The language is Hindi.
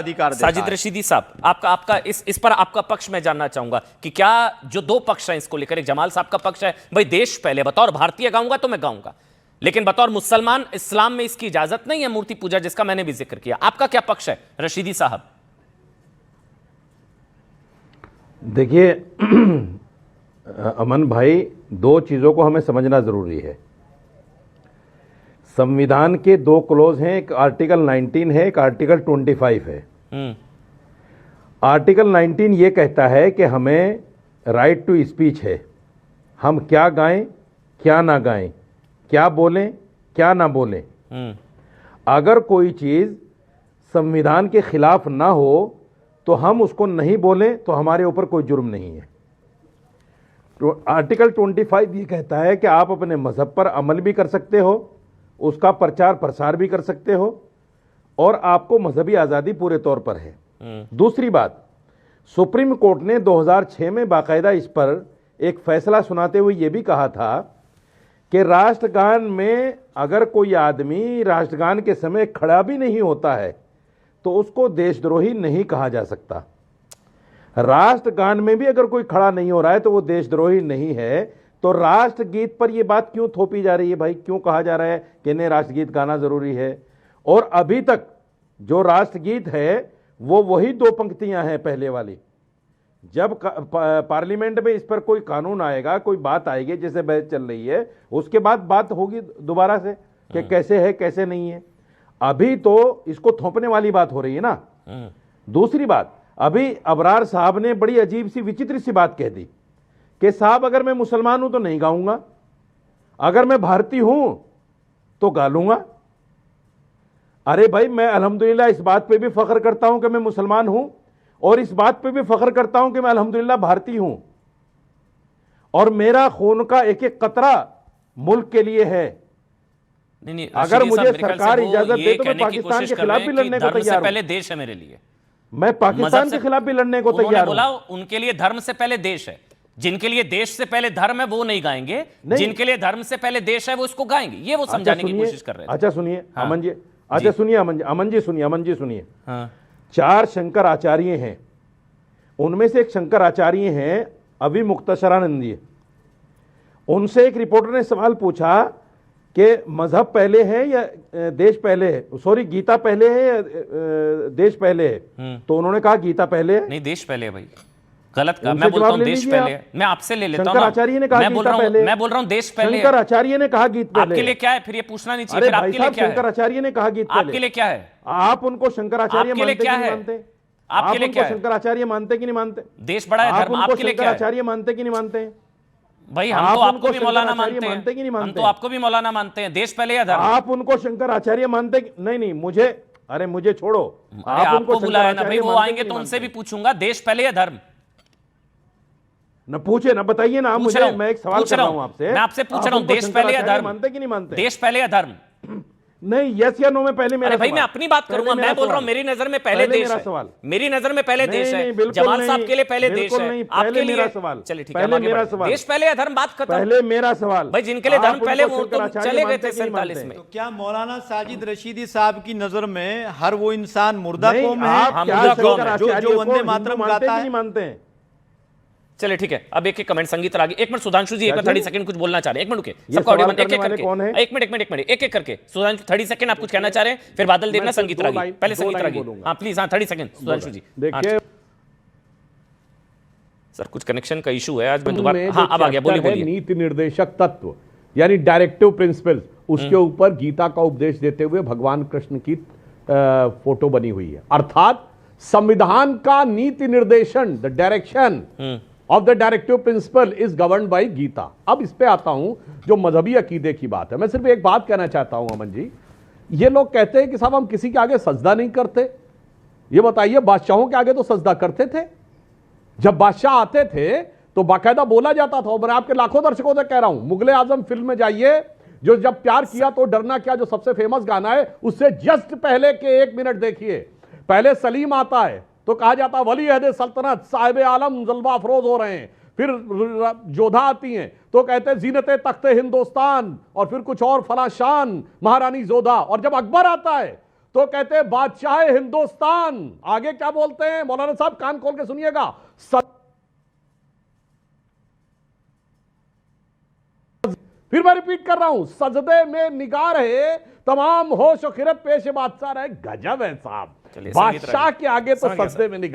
अधिकार देता साजिद है। रशीदी साहब, आपका इस पर आपका पक्ष मैं जानना चाहूंगा कि क्या जो दो पक्ष हैं इसको लेकर, एक जमाल साहब का पक्ष है भाई देश पहले, बतौर भारतीय गाऊंगा तो मैं गाऊंगा, लेकिन बतौर मुसलमान इस्लाम में इसकी इजाजत नहीं है मूर्ति पूजा, जिसका मैंने भी जिक्र किया। आपका क्या पक्ष है रशीदी साहब? देखिए अमन भाई, दो चीज़ों को हमें समझना ज़रूरी है। संविधान के दो क्लोज हैं, एक आर्टिकल 19 है, एक आर्टिकल 25 है। आर्टिकल 19 ये कहता है कि हमें राइट टू स्पीच है, हम क्या गाएं क्या ना गाएं, क्या बोलें क्या ना बोलें। अगर कोई चीज़ संविधान के खिलाफ ना हो तो हम उसको नहीं बोलें तो हमारे ऊपर कोई जुर्म नहीं है। तो आर्टिकल 25 ये कहता है कि आप अपने मज़हब पर अमल भी कर सकते हो, उसका प्रचार प्रसार भी कर सकते हो, और आपको मजहबी आज़ादी पूरे तौर पर है। दूसरी बात, सुप्रीम कोर्ट ने 2006 में बाकायदा इस पर एक फैसला सुनाते हुए ये भी कहा था कि राष्ट्रगान में अगर कोई आदमी राष्ट्रगान के समय खड़ा भी नहीं होता है तो उसको देशद्रोही नहीं कहा जा सकता। राष्ट्रगान में भी अगर कोई खड़ा नहीं हो रहा है तो वो देशद्रोही नहीं है। तो राष्ट्रगीत पर ये बात क्यों थोपी जा रही है भाई? क्यों कहा जा रहा है कि नहीं राष्ट्रगीत गाना जरूरी है? और अभी तक जो राष्ट्रगीत है वो वही दो पंक्तियां हैं पहले वाली। जब पार्लियामेंट में इस पर कोई कानून आएगा, कोई बात आएगी, जैसे बहस चल रही है, उसके बाद बात होगी दोबारा से कि कैसे है कैसे नहीं है। अभी तो इसको थोपने वाली बात हो रही है ना। दूसरी बात, अभी अबरार साहब ने बड़ी अजीब सी विचित्र सी बात कह दी कि साहब अगर मैं मुसलमान हूं तो नहीं गाऊंगा, अगर मैं भारतीय हूं तो गा लूंगा। अरे भाई, मैं अल्हम्दुलिल्लाह इस बात पे भी फख्र करता हूं कि मैं मुसलमान हूं, और इस बात पे भी फख्र करता हूं कि मैं अल्हम्दुलिल्लाह भारतीय हूं, और मेरा खून का एक एक कतरा मुल्क के लिए है। नहीं, अगर मुझे सरकार इजाजत दे तो मैं पाकिस्तान के खिलाफ भी लड़ने को तैयार हूं। पहले देश है मेरे लिए, मैं पाकिस्तान के खिलाफ भी लड़ने को तैयार हूं। बोला उनके लिए धर्म से पहले देश है। जिनके लिए देश से पहले धर्म है वो नहीं गाएंगे, जिनके लिए धर्म से पहले देश है वो इसको गाएंगे। ये वो समझाने की कोशिश कर रहे हैं। अच्छा सुनिए अमन जी, अच्छा सुनिए अमन जी सुनिए। चार शंकर आचार्य हैं, उनमें से एक शंकर आचार्य हैं अभी मुक्तसरानंदी। उनसे एक रिपोर्टर ने सवाल पूछा कि मजहब पहले है या देश पहले है, सॉरी गीता पहले है या देश पहले है? तो उन्होंने कहा गीता पहले है। नहीं, देश पहले है भाई, गलत कहा। मैं बोलता हूं देश पहले है। मैं आपसे ले लेता हूं। शंकर आचार्य ने कहा गीता पहले। मैं बोल रहा हूं देश पहले। शंकर आचार्य ने कहा गीत पहले। आपके लिए क्या है फिर? ये पूछना नहीं चाहिए। फिर आपके लिए क्या है? शंकर आचार्य ने कहा गीत पहले। आपके लिए क्या है? आप उनको शंकराचार्य मानते कि नहीं मानते? आपके लिए क्या है? शंकराचार्य मानते कि नहीं मानते? देश बड़ा है, धर्म आपके लिए क्या है? शंकराचार्य मानते कि नहीं मानते? भाई हम तो आपको भी मौलाना मानते हैं कि नहीं मानते? हम तो आपको भी मौलाना मानते हैं। देश पहले या धर्म? आप उनको शंकराचार्य मानते? नहीं, मुझे, अरे मुझे छोड़ो। आप उनको बुलाया ना भाई, वो आएंगे तो उनसे भी पूछूंगा देश पहले या धर्म। न पूछे ना, बताइए ना मुझे। मैं एक सवाल कर रहा हूं आपसे। मैं आपसे पूछ रहा हूं देश पहले या धर्म? मानते कि नहीं मानते? देश पहले या धर्म? नहीं, यस या नो में पहले मेरा भाई मैं अपनी बात करूंगा। मैं बोल रहा हूं मेरी नजर में पहले देश है। मेरी नजर में पहले देश है। जमाल साहब के लिए पहले देश है, आपके लिए सवाल। चलिए ठीक है, मेरा सवाल देश पहले या धर्म? बात खत्म। पहले मेरा सवाल भाई, जिनके लिए धर्म पहले वो तो चले गए थे 47 में। तो क्या मौलाना साजिद रशीदी साहब की नजर में हर वो इंसान मुर्दा कौम है जो वंदे मातरम गाता है? मानते हैं? चलिए ठीक है, अब एक कमेंट संगीत आगे। एक मिनट सुधांशु जी, एक मिनट 30 सेकंड कुछ बोलना चाह रहे हैं। एक मिनट रुके, सबका ऑडियो बंद, एक एक करके। एक मिनट एक एक करके। सुधांशु 30 सेकंड आप कुछ कहना चाह रहे हैं, फिर बादल देवना संगीत रागी, पहले संगीत रागी। हां प्लीज, हां 30 सेकंड सुधांशु जी। देखिए सर, कुछ कनेक्शन का इशू है आज। मैं दोबारा, हां अब आ गया, बोलिए। नीति निर्देशक तत्व यानी डायरेक्टिव प्रिंसिपल्स, उसके ऊपर गीता का उपदेश देते हुए भगवान कृष्ण की फोटो बनी हुई है। अर्थात संविधान का नीति निर्देशन, the direction of the directive principle is governed by Gita. अब इस पे आता हूं, जो मजहबी अकीदे की बात है। मैं सिर्फ एक बात कहना चाहता हूं अमन जी, ये लोग कहते हैं कि साहब हम किसी के आगे सजदा नहीं करते। ये बताइए, बादशाहों के आगे तो सजदा करते थे। जब बादशाह आते थे तो बाकायदा बोला जाता था। मैं आपके लाखों दर्शकों से कह रहा हूं, मुगले आजम फिल्म में जाइए, जो जब प्यार किया तो डरना क्या, जो सबसे फेमस गाना है, उससे जस्ट पहले के 1 मिनट देखिए। पहले सलीम आता है तो कहा जाता वली अहद सल्तनत साहिब आलम जलवा अफरोज हो रहे हैं। फिर जोधा आती हैं तो कहते हैं जीनते तख्ते हिंदुस्तान, और फिर कुछ और फला शान महारानी जोधा। और जब अकबर आता है तो कहते हैं बादशाह हिंदुस्तान। आगे क्या बोलते हैं मौलाना साहब, कान खोल के सुनिएगा। फिर मैं रिपीट कर रहा हूं, सजदे में निगाह रहे, तमाम होश और खिरत पेश बादशाह रहे। गजब है साहब, चलिए, बादशाह के आगे तो समझ गया सजदे में निगाह।